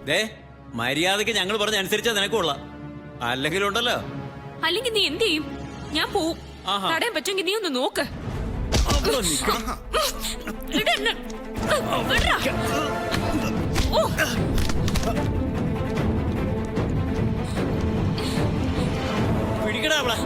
ദേ മര്യാദക്ക് ഞങ്ങൾ പറഞ്ഞ അനുസരിച്ചാ നിനക്കുള്ള, അല്ലെങ്കിൽ ഉണ്ടല്ലോ. അല്ലെങ്കിൽ നീ എന്ത് ചെയ്യും? ഞാൻ പോവും. തടയാൻ പറ്റുമെങ്കിൽ നീ ഒന്ന് നോക്ക്. പിടിക്കടാ അവളെ.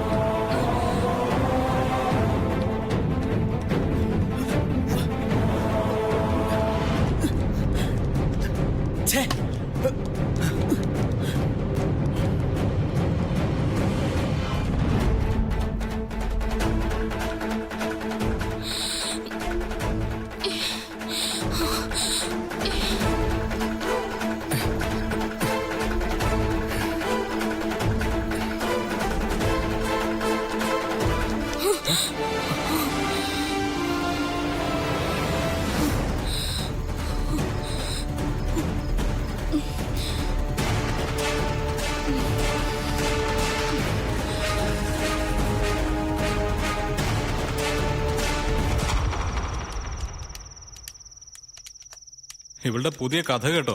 ഇവളുടെ പുതിയ കഥ കേട്ടോ.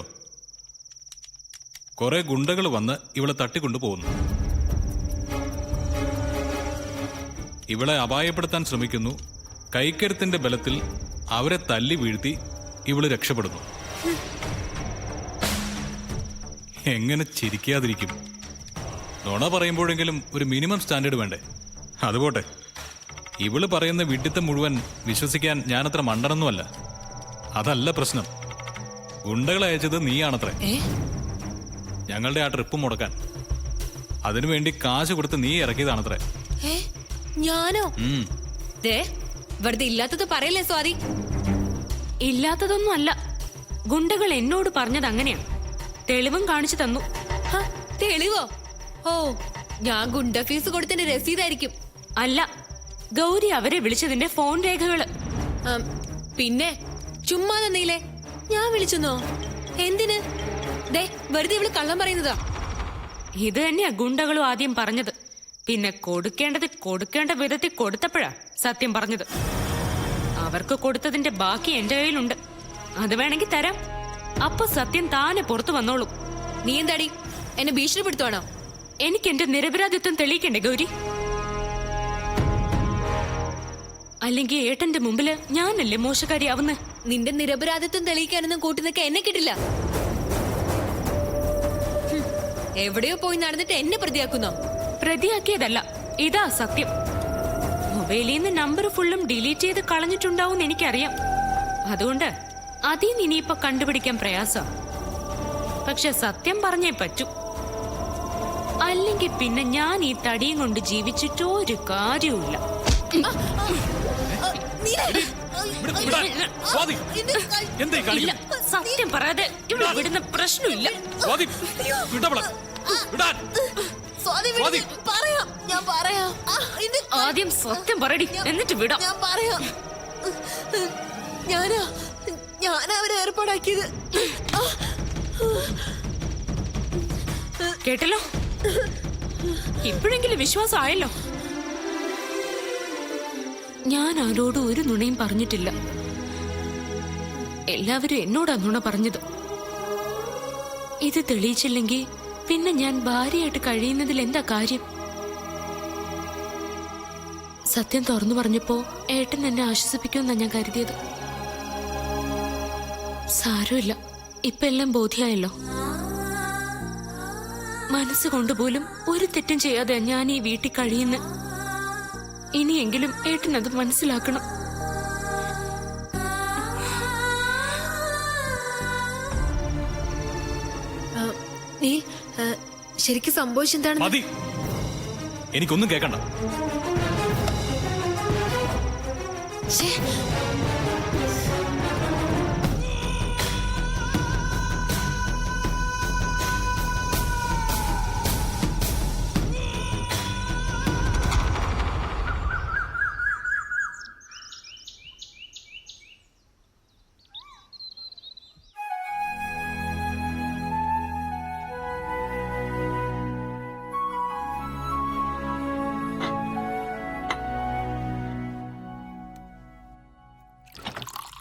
കുറെ ഗുണ്ടകൾ വന്ന് ഇവളെ തട്ടിക്കൊണ്ടു പോകുന്നു. ഇവളെ അപായപ്പെടുത്താൻ ശ്രമിക്കുന്നു. കൈക്കരുത്തിന്റെ ബലത്തിൽ അവരെ തല്ലി വീഴ്ത്തി ഇവള് രക്ഷപ്പെടുന്നു. എങ്ങനെ ചിരിക്കാതിരിക്കും? നുണ പറയുമ്പോഴെങ്കിലും ഒരു മിനിമം സ്റ്റാൻഡേർഡ് വേണ്ടേ? അതുപോട്ടെ, ഇവള് പറയുന്ന വിഡ്ഢിത്തം മുഴുവൻ വിശ്വസിക്കാൻ ഞാനത്ര മണ്ടനൊന്നുമല്ല. അതല്ല പ്രശ്നം. ഗുണ്ടകളെ അയച്ചത് നീയാണത്രേ, ഞങ്ങളുടെ ആ ട്രിപ്പ് മുടക്കാൻ. അതിനുവേണ്ടി കാശ് കൊടുത്ത് നീ ഇറക്കിയതാണത്രേ. ഞാനോ? വെറുതെ ഇല്ലാത്തത് പറയല്ലേ സ്വാതി. ഇല്ലാത്തതൊന്നും അല്ല, ഗുണ്ടകൾ എന്നോട് പറഞ്ഞത് അങ്ങനെയാ. തെളിവും കാണിച്ചു തന്നു. തെളിവോ? ഓ, ഞാൻ ഗുണ്ട ഫീസ് കൊടുത്തതിന്റെ രസീതായിരിക്കും. അല്ല, ഗൗരി അവരെ വിളിച്ചതിന്റെ ഫോൺ രേഖകള്. പിന്നെ ചുമ്മാ തന്നീലേ? ഞാൻ വിളിച്ചെന്നോ? എന്തിന്? വെറുതെ ഇവള് കള്ളം പറയുന്നതാ. ഇത് തന്നെയാ ഗുണ്ടകളും ആദ്യം പറഞ്ഞത്. പിന്നെ കൊടുക്കേണ്ടത് കൊടുക്കേണ്ട വിധത്തിൽ കൊടുത്തപ്പോഴാ സത്യം പറഞ്ഞത്. അവർക്ക് കൊടുത്തതിന്റെ ബാക്കി എന്റെ കയ്യിലുണ്ട്, അത് വേണമെങ്കിൽ തരാം. അപ്പൊ സത്യം താനെ പുറത്തു വന്നോളൂ. നീ എന്താടി എന്നെ ഭീഷണിപ്പെടുത്തുവാണോ? എനിക്ക് എന്റെ നിരപരാധിത്വം തെളിയിക്കണ്ടേ ഗൗരി? അല്ലെങ്കിൽ ഏട്ടന്റെ മുമ്പില് ഞാനല്ലേ മോശക്കാരിയാവുന്നേ? നിന്റെ നിരപരാധിത്വം തെളിയിക്കാനൊന്നും കൂട്ടുനിൽക്ക എന്നെ കിട്ടില്ല. എവിടെയോ പോയി നടന്നിട്ട് എന്നെ പ്രതിയാക്കുന്നോ? പ്രതിയാക്കിയതല്ല, ഇതാ സത്യം. മൊബൈലിൽ നിന്ന് നമ്പർ ഫുള്ളും ഡിലീറ്റ് ചെയ്ത് കളഞ്ഞിട്ടുണ്ടാവും എനിക്കറിയാം. അതുകൊണ്ട് അതിൽ ഇനിയിപ്പൊ കണ്ടുപിടിക്കാൻ പ്രയാസം. പക്ഷെ സത്യം പറഞ്ഞേ പറ്റൂ. അല്ലെങ്കിൽ പിന്നെ ഞാൻ ഈ തടിയും കൊണ്ട് ജീവിച്ചിട്ടൊരു കാര്യവുമില്ല. സത്യം പറയാതെ ഇവിടെ വിടുന്ന പ്രശ്നമില്ല. ആദ്യം സത്യം പറയടി, എന്നിട്ട് വിടാം. ഞാനാ അവരെ ഏർപ്പാടാക്കിയത്. കേട്ടല്ലോ, ഇപ്പോഴെങ്കിലും വിശ്വാസം ആയല്ലോ. ഞാൻ ആരോടും ഒരു നുണയും പറഞ്ഞിട്ടില്ല. എല്ലാവരും എന്നോടാ നുണ പറഞ്ഞത്. ഇത് തെളിയിച്ചില്ലെങ്കിൽ പിന്നെ ഞാൻ ഭാര്യയായിട്ട് കഴിയുന്നതിൽ എന്താ കാര്യം? സത്യം തുറന്നു പറഞ്ഞപ്പോ ഏട്ടൻ എന്നെ ആശ്വസിപ്പിക്കുമെന്നാ ഞാൻ കരുതിയത്. സാരമില്ല, ഇപ്പൊ എല്ലാം ബോധ്യായല്ലോ. മനസ്സുകൊണ്ടുപോലും ഒരു തെറ്റും ചെയ്യാതെ ഞാൻ ഈ വീട്ടിൽ കഴിയുന്ന. ഇനിയെങ്കിലും ഏട്ടനത് മനസ്സിലാക്കണം. നീ ശരിക്കും സംഭവിച്ചെന്താണ്? മതി, എനിക്കൊന്നും കേക്കണ്ട.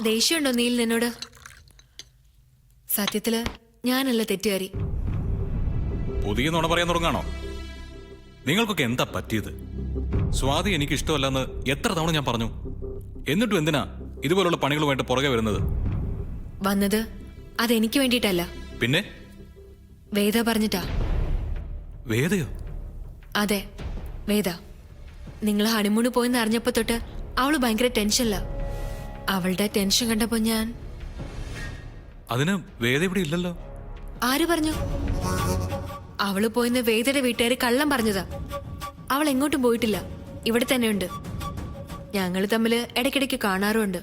ദേഷ്യമുണ്ടോ നീൽ നിന്നോട്? സത്യത്തില് ഞാനല്ല തെറ്റുകാരി. പുതിയ നുണ പറയാൻ തുടങ്ങാണോ? നിങ്ങൾക്കൊക്കെ എന്താ പറ്റിയത്? സ്വാതി എനിക്ക് ഇഷ്ടമല്ലെന്ന് എത്ര തവണ ഞാൻ പറഞ്ഞു. എന്നിട്ടും എന്തിനാ ഇതുപോലുള്ള പണികളുമായിട്ട് പുറകെ വരുന്നത്? വന്നത് അതെനിക്ക് വേണ്ടിയിട്ടല്ല, പിന്നെ വേദ പറഞ്ഞിട്ടാ. വേദയോ? അതെ, വേദ. നിങ്ങൾ ഹണിമൂണ് പോയെന്ന് അറിഞ്ഞപ്പോ തൊട്ട് അവള് ഭയങ്കര ടെൻഷനില്ല. അവളുടെ ടെൻഷൻ കണ്ടപ്പോ ഞാൻ... അതിന് വേദ ഇവിടെ ഇല്ലല്ലോ. ആര് പറഞ്ഞു? അവള് പോയെന്ന് വേദയുടെ വീട്ടുകാര് കള്ളം പറഞ്ഞതാ. അവൾ എങ്ങോട്ടും പോയിട്ടില്ല, ഇവിടെ തന്നെ ഉണ്ട്. ഞങ്ങൾ തമ്മില് ഇടയ്ക്കിടയ്ക്ക് കാണാറുണ്ട്.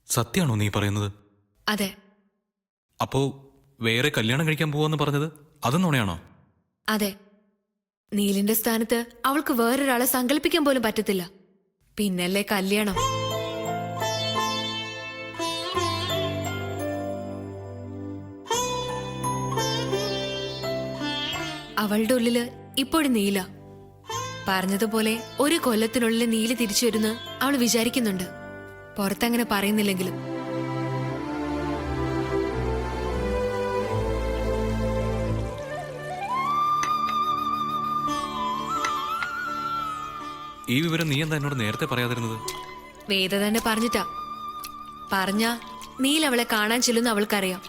സത്യാണോ നീ പറയുന്നത്? അതെ. അപ്പോ വേറെ കല്യാണം കഴിക്കാൻ പോവാന്ന് പറഞ്ഞത് അതും നുണയാണോ? അതെ. നീലിന്റെ സ്ഥാനത്ത് അവൾക്ക് വേറൊരാളെ സങ്കല്പിക്കാൻ പോലും പറ്റത്തില്ല. പിന്നല്ലേ കല്യാണം. അവളുടെ ഉള്ളില് ഇപ്പോഴും നീല. പറഞ്ഞതുപോലെ ഒരു കൊല്ലത്തിനുള്ളിൽ നീല് തിരിച്ചു വരുന്ന അവൾ വിചാരിക്കുന്നുണ്ട്, പുറത്തങ്ങനെ പറയുന്നില്ലെങ്കിലും. ഈ വിവരം നീ എന്താ എന്നോട് നേരത്തെ പറയാതിരുന്നത്? വേദ തന്നെ പറഞ്ഞിട്ടാ. പറഞ്ഞ നീൽ അവളെ കാണാൻ ചെല്ലുന്ന അവൾക്കറിയാം.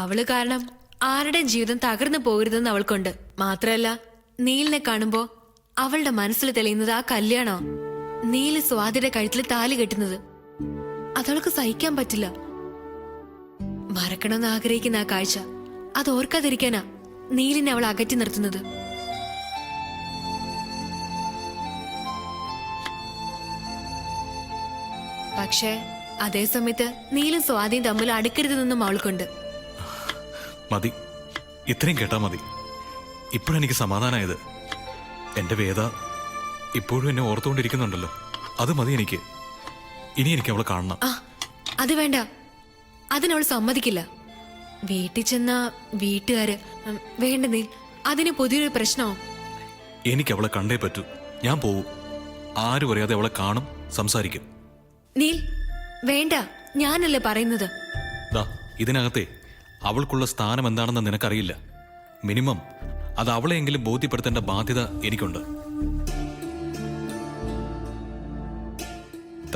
അവള് കാരണം ആരുടെയും ജീവിതം തകർന്നു പോകരുതെന്ന് അവൾക്കുണ്ട്. മാത്രല്ല, നീലിനെ കാണുമ്പോ അവളുടെ മനസ്സിൽ തെളിയുന്നത് ആ കല്യാണോ. നീല് സ്വാതിയുടെ കഴുത്തിൽ താലി കെട്ടുന്നത് അതവൾക്ക് സഹിക്കാൻ പറ്റില്ല. മറക്കണമെന്ന് ആഗ്രഹിക്കുന്ന ആ കാഴ്ച അത് ഓർക്കാതിരിക്കാനാ നീലിനെ അവൾ അകറ്റി നിർത്തുന്നത്. പക്ഷേ അതേസമയത്ത് നീലും സ്വാതിയും തമ്മിൽ അടുക്കരുതെന്നും അവൾക്കുണ്ട്. മതി, ഇത്രയും കേട്ടാ മതി. ഇപ്പോഴെനിക്ക് സമാധാനമായത്. എന്റെ വേദ ഇപ്പോഴും എന്നെ ഓർത്തുകൊണ്ടിരിക്കുന്നുണ്ടല്ലോ, അത് മതി എനിക്ക്. ഇനി എനിക്ക് അവളെ കാണണം. ആ, അത് വേണ്ട. അതിനവൾ സമ്മതിക്കില്ല. വീട്ടിൽ ചെന്ന വീട്ടുകാര് വേണ്ട നീൽ, അതിന് പുതിയൊരു പ്രശ്നമാവും. എനിക്ക് അവളെ കണ്ടേ പറ്റൂ. ഞാൻ പോവും. ആരും അറിയാതെ അവളെ കാണും, സംസാരിക്കും. നീൽ വേണ്ട, ഞാനല്ലേ പറയുന്നത്. ദാ ഇതിനകത്തെ അവൾക്കുള്ള സ്ഥാനം എന്താണെന്ന് നിനക്കറിയില്ല. മിനിമം അത് അവളെയെങ്കിലും ബോധ്യപ്പെടുത്തേണ്ട ബാധ്യത എനിക്കുണ്ട്.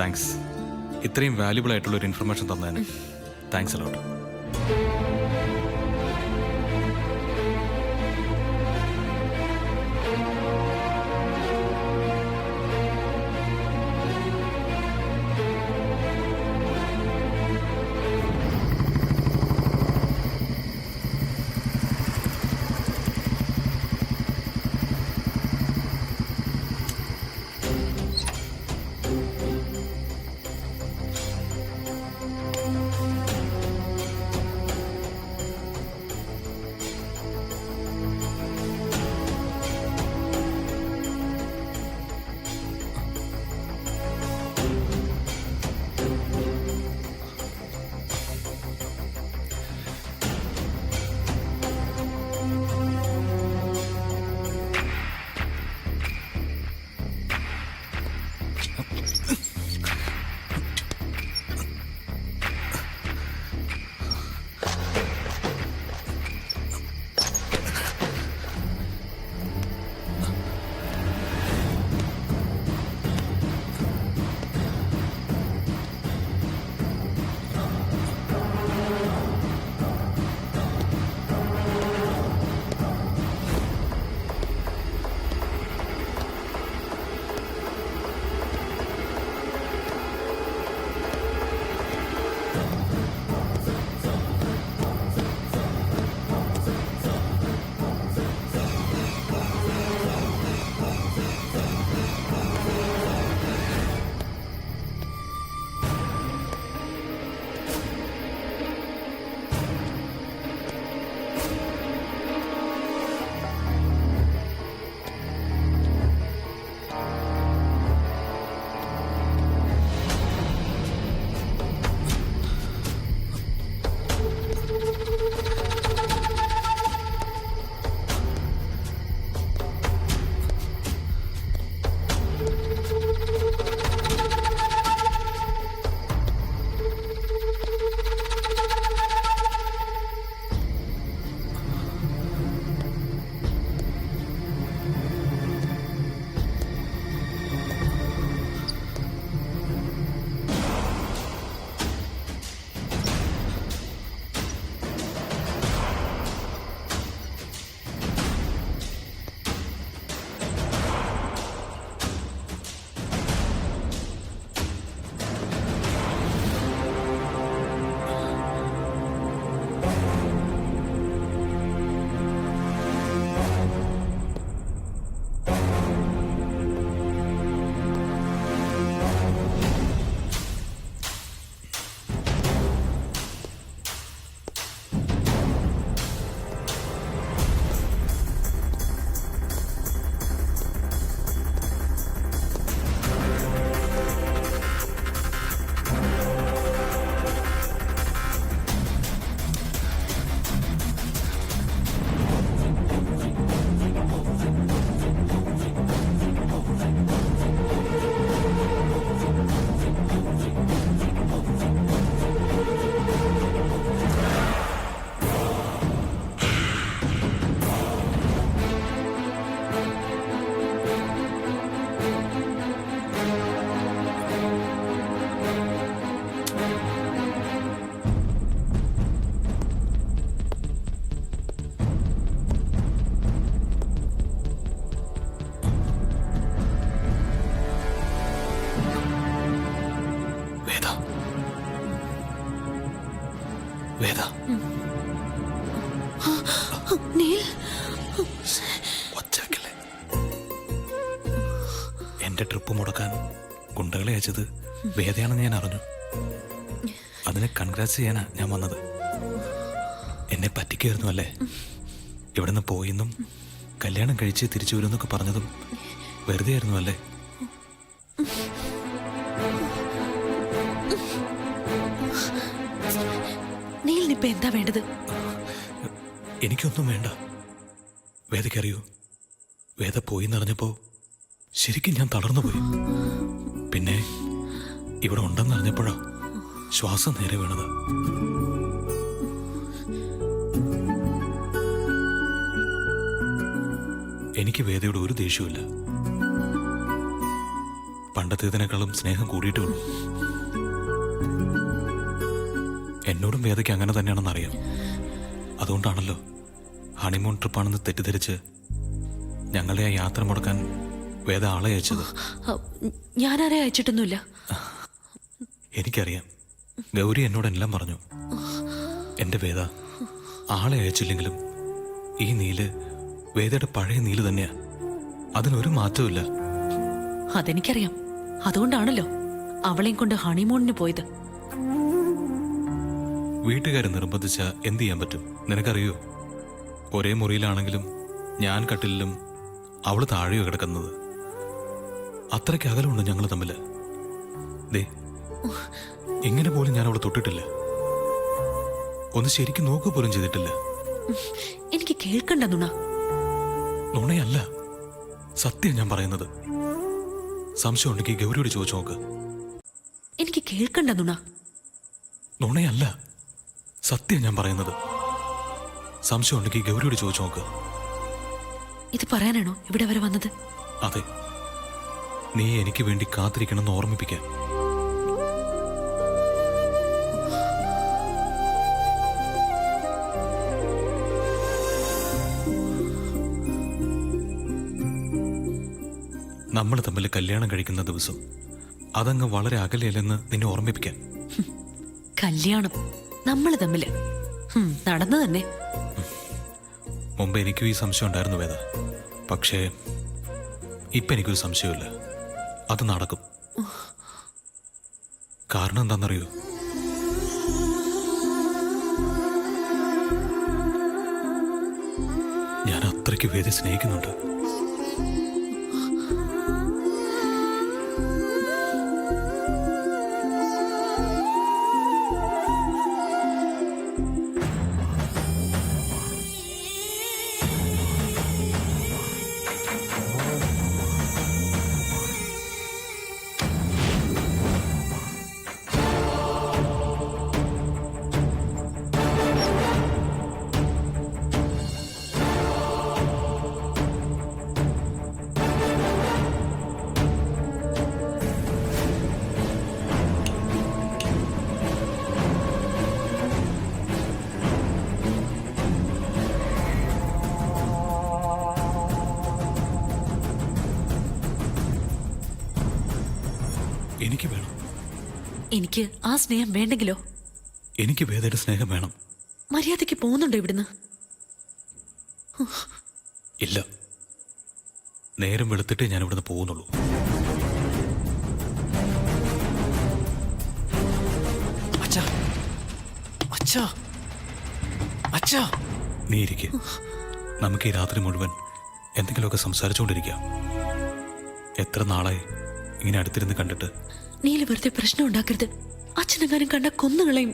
താങ്ക്സ്, ഇത്രയും വാല്യുബിൾ ആയിട്ടുള്ള ഒരു ഇൻഫർമേഷൻ തന്നതിന് താങ്ക്സ് അലോട്ട്. നീൽ ഒച്ചവെക്കല്ലേ. എന്റെ ട്രിപ്പ് മുടക്കാൻ ഗുണ്ടകളെ അയച്ചത് വേദയാണെന്ന് ഞാൻ അറിഞ്ഞു. അതിനെ കൺഗ്രാറ്റ്സ് ചെയ്യാനാ ഞാൻ വന്നത്. എന്നെ പറ്റിക്കായിരുന്നു അല്ലേ? ഇവിടുന്ന് പോയെന്നും കല്യാണം കഴിച്ച് തിരിച്ചു വരുമെന്നൊക്കെ പറഞ്ഞതും വെറുതെ ആയിരുന്നു അല്ലേ? നീലിനിപ്പോ എന്താ വേണ്ടത്? എനിക്കൊന്നും വേണ്ട. വേദയ്ക്കറിയൂ, വേദ പോയി എന്നറിഞ്ഞപ്പോ ശരിക്കും ഞാൻ തളർന്നുപോയി. പിന്നെ ഇവിടെ ഉണ്ടെന്നറിഞ്ഞപ്പോഴാ ശ്വാസം നേരെ വീണത്. എനിക്ക് വേദയോട് ഒരു ദേഷ്യവുമില്ല. പണ്ടത്തേതിനേക്കാളും സ്നേഹം കൂടിയിട്ടേ ഉള്ളൂ. എന്നോടും വേദയ്ക്ക് അങ്ങനെ തന്നെയാണെന്നറിയാം. അതുകൊണ്ടാണല്ലോ ഹണിമൂൺ ട്രിപ്പാണെന്ന് തെറ്റിദ്ധരിച്ച് ഞങ്ങളെ ആ യാത്ര മുടക്കാൻ വേദ ആളെ അയച്ചത്. ഞാനാരെ അയച്ചിട്ടൊന്നുമില്ല. എനിക്കറിയാം. ഗൗരി എന്നോടെല്ലാം പറഞ്ഞു. എന്റെ വേദ ആളെ അയച്ചില്ലെങ്കിലും ഈ നീല് വേദയുടെ പഴയ നീല് തന്നെയാ. അതിനൊരു മാറ്റവുമില്ല. അതെനിക്കറിയാം. അതുകൊണ്ടാണല്ലോ അവളെയും കൊണ്ട് ഹണിമൂണിന് പോയത്. വീട്ടുകാരെ നിർബന്ധിച്ച എന്ത് ചെയ്യാൻ പറ്റും? നിനക്കറിയോ, ഒരേ മുറിയിലാണെങ്കിലും ഞാൻ കട്ടിലും അവള് താഴെയോ കിടക്കുന്നത്. അത്രയ്ക്ക് അകലമുണ്ട് ഞങ്ങൾ തമ്മില്. ദേ, ഇങ്ങനെ പോലും ഞാൻ അവളെ തൊട്ടിട്ടില്ല. ഒന്ന് ശരിക്കും നോക്കുക പോലും ചെയ്തിട്ടില്ല. എനിക്ക് കേൾക്കണ്ട നുണ. നുണയല്ല, സത്യം ഞാൻ പറയുന്നത്. സംശയം ഉണ്ടെങ്കിൽ ഗൗരിയോട് ചോദിച്ചു നോക്ക്. എനിക്ക് കേൾക്കണ്ട നുണ. നുണയല്ല, സത്യം ഞാൻ പറയുന്നത്. സംശയം ഉണ്ടെങ്കിൽ ഗൗരിയോട് ചോദിച്ചു നോക്ക്. ഇത് പറയാനാണോ ഇവിടെ വരെ വന്നത്? അതെ, നീ എനിക്ക് വേണ്ടി കാത്തിരിക്കണമെന്ന് ഓർമ്മിപ്പിക്കാൻ. നമ്മൾ തമ്മിൽ കല്യാണം കഴിക്കുന്ന ദിവസം അതങ്ങ് വളരെ അകലെയല്ലെന്ന് നിന്നെ ഓർമ്മിപ്പിക്കാൻ. കല്യാണം നമ്മള് തമ്മില് നടന്നു തന്നെ. മുമ്പ് എനിക്കും ഈ സംശയം ഉണ്ടായിരുന്നു വേദ. പക്ഷേ ഇപ്പൊ എനിക്കൊരു സംശയമില്ല. അത് നടക്കും. കാരണം എന്താണെന്നറിയോ? ഞാൻ അത്രയ്ക്ക് വേദ സ്നേഹിക്കുന്നുണ്ട്. എനിക്ക് വേണം. എനിക്ക് ആ സ്നേഹം വേണ്ടെങ്കിലോ? എനിക്ക് വേദയുടെ സ്നേഹം വേണം. മര്യാദയ്ക്ക് പോകുന്നുണ്ടോ ഇവിടുന്ന്? ഇല്ല, നേരം വെളുത്തിട്ടേ ഞാൻ ഇവിടുന്ന് പോകുന്നുള്ളൂ. അച്ഛാ, അച്ഛാ, അച്ഛാ. നീ ഇരിക്കെ. നമുക്ക് ഈ രാത്രി മുഴുവൻ എന്തെങ്കിലുമൊക്കെ സംസാരിച്ചുകൊണ്ടിരിക്കാം. എത്ര നാളായി ഇങ്ങനെ അടുത്തിരുന്ന് കണ്ടിട്ട്. നീല് വെറുതെ പ്രശ്നം ഉണ്ടാക്കരുത്. അച്ഛനെങ്ങാനും കണ്ട കൊന്നുകളയും.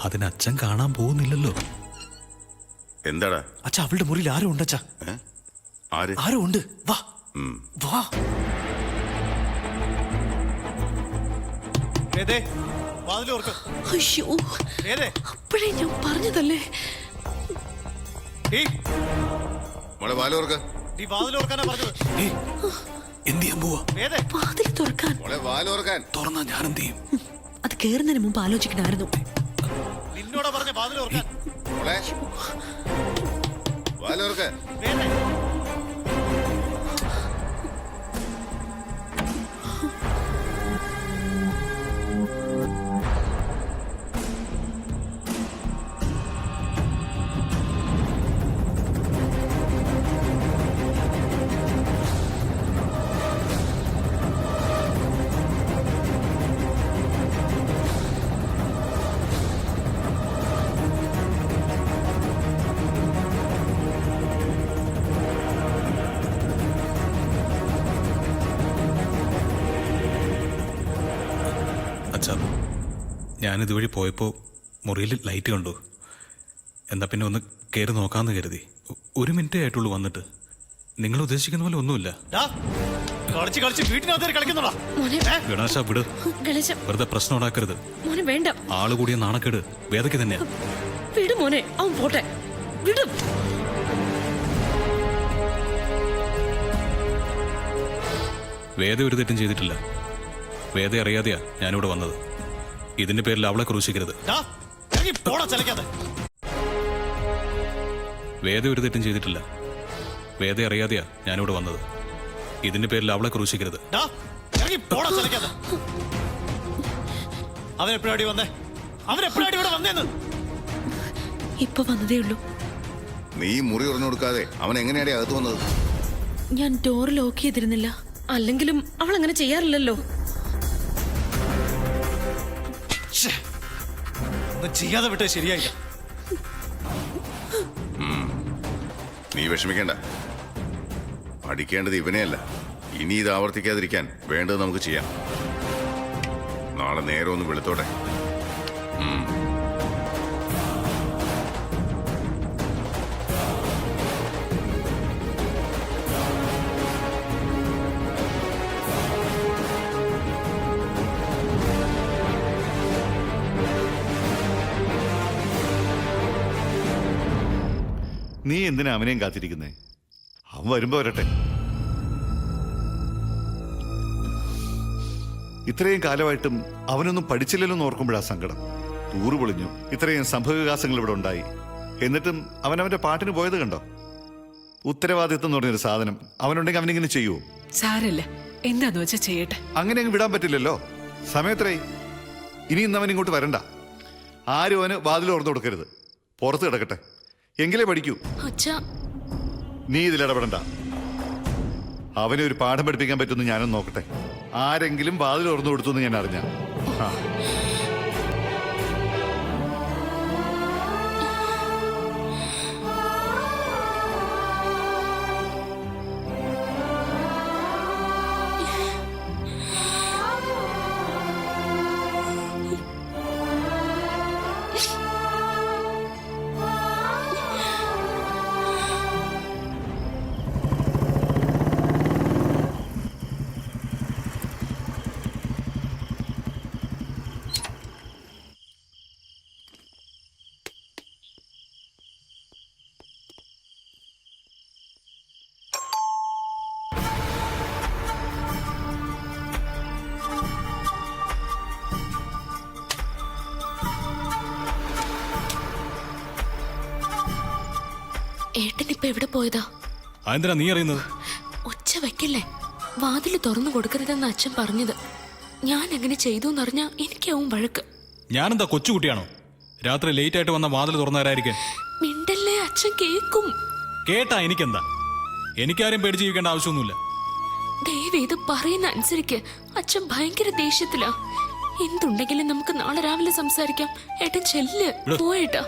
അതിന് അച്ഛൻ കാണാൻ പോകുന്നില്ലല്ലോ. എന്താടാ? അച്ഛാ, അവളുടെ മുറിയിൽ ആരും ഉണ്ട് അച്ഛാ. ആര്? ആരും ഉണ്ട്. വാ വാ. അയ്യോ, അപ്പോഴേ ഞാൻ പറഞ്ഞതല്ലേ. മോളെ വാലോർക്ക്. എന്ത് ചെയ്യാൻ പോവാ? വാതിൽ തുറക്കാൻ. മോളെ വാലോർക്കാൻ. തുറന്നാ ഞാൻ എന്ത് ചെയ്യും? അത് കേറുന്നതിന് മുമ്പ് ആലോചിക്കണമായിരുന്നു. മോളെ വാലോർക്ക്. ഞാൻ ഇതുവഴി പോയപ്പോൾ മുറിയിൽ ലൈറ്റ് കണ്ടു. എന്നാ പിന്നെ ഒന്ന് കയറി നോക്കാമെന്ന് കരുതി. 1 മിനിറ്റേ ആയിട്ടുള്ളൂ വന്നിട്ട്. നിങ്ങൾ ഉദ്ദേശിക്കുന്ന പോലെ ഒന്നുമില്ല. കളിച്ച് കളിച്ച് വീട്ടിനകത്ത് കളിക്കുന്നോടാ. ഗണേശ വിട്, ഗണേശ വെറുതെ പ്രശ്നം ഉണ്ടാക്കരുത്. മോനെ വേണ്ട, ആള് കൂടിയ നാണക്കേട് വേദയ്ക്ക് തന്നെയാ. വിട് മോനെ, അവൻ പോട്ടെ, വിടും. വേദ ഒരു തെറ്റും ചെയ്തിട്ടില്ല. വേദ അറിയാതെയാ ഞാനിവിടെ വന്നത്. ഇതിന്റെ പേരിൽ അവളെ ക്രൂശിക്കരുത്. വേദ ഒരു തെറ്റും ചെയ്തിട്ടില്ല. വേദ അറിയാതെയാ ഞാനിവിടെ വന്നത്. ഇതിന്റെ പേരിൽ അവളെ ക്രൂശിക്കരുത്. അവനെപ്പോഴാടി വന്നേ? അവനെപ്പോഴാടി ഇവിടെ വന്നേന്ന്? ഇപ്പൊ വന്നതേ ഉള്ളൂ. നീ മുറി തുറന്നു കൊടുക്കാതെ അവൻ എങ്ങനെയാടി അകത്ത് വന്നത്? ഞാൻ ഡോർ ലോക്ക് ചെയ്തിരുന്നില്ല. അല്ലെങ്കിലും അവൾ അങ്ങനെ ചെയ്യാറില്ലല്ലോ. ചെയ്യാതെ വിട്ടേ ശരിയായില്ല. നീ വിഷമിക്കേണ്ട. പഠിക്കേണ്ടത് ഇവനെയല്ല. ഇനി ഇത് ആവർത്തിക്കാതിരിക്കാൻ വേണ്ടത് നമുക്ക് ചെയ്യാം. നാളെ നേരെ ഒന്ന് വെളുത്തോട്ടെ. നീ എന്തിനാ അവനെയും കാത്തിരിക്കുന്നേ? അവൻ വരുമ്പോ വരട്ടെ. ഇത്രയും കാലമായിട്ടും അവനൊന്നും പഠിച്ചില്ലല്ലോ എന്ന് ഓർക്കുമ്പോഴാ സങ്കടം. ടൂറ് പൊളിഞ്ഞു, ഇത്രയും സംഭവവികാസങ്ങൾ ഇവിടെ ഉണ്ടായി. എന്നിട്ടും അവനവന്റെ പാട്ടിന് പോയത് കണ്ടോ? ഉത്തരവാദിത്വം എന്ന് പറഞ്ഞൊരു സാധനം അവനുണ്ടെങ്കിൽ അവനിങ്ങനെ ചെയ്യുവോ? സാരല്ല, എന്താന്ന് വെച്ചാ ചെയ്യട്ടെ. അങ്ങനെ അങ്ങ് വിടാൻ പറ്റില്ലല്ലോ. സമയത്രേ. ഇനി ഇന്ന് അവൻ ഇങ്ങോട്ട് വരണ്ട. ആരും അവന് വാതിൽ തുറന്നു കൊടുക്കരുത്. പുറത്ത് കിടക്കട്ടെ, എങ്കിലേ പഠിക്കൂ. അച്ഛാ, നീ ഇതിലിടപെടണ്ട. അവനെ ഒരു പാഠം പഠിപ്പിക്കാൻ പറ്റുമെന്ന് ഞാനൊന്ന് നോക്കട്ടെ. ആരെങ്കിലും വാതിൽ തുറന്നു കൊടുത്തു എന്ന് ഞാൻ അറിഞ്ഞ. ഏട്ടൻ ഇപ്പൊ എവിടെ പോയതാ? അതെന്തിനാ നീ അറിയുന്നത്? ഒച്ച വെക്കല്ലേ. വാതില് തുറന്നു കൊടുക്കരുതെന്ന് അച്ഛൻ പറഞ്ഞത്. ഞാൻ എങ്ങനെ ചെയ്തു എന്നറിഞ്ഞാ എനിക്കാവും വഴക്ക്. ഞാനെന്താ കൊച്ചുകുട്ടിയാണോ? രാത്രി ലേറ്റ് ആയിട്ട് വന്ന വാതിൽ തുറന്നവരായിരിക്കും. മിണ്ടല്ലേ, അച്ഛൻ കേക്കും. കേട്ടാ എനിക്കെന്താ? എനിക്കാരും പേടിച്ച് ജീവിക്കേണ്ട ആവശ്യമൊന്നുമില്ല. ദയവ് ഇത് പറയുന്ന അനുസരിക്ക്. അച്ഛൻ ഭയങ്കര ദേഷ്യത്തിലാ. എന്തുണ്ടെങ്കിലും നമുക്ക് നാളെ രാവിലെ സംസാരിക്കാം. ഏട്ടൻ ചെല്ല്, പോയേട്ടാ.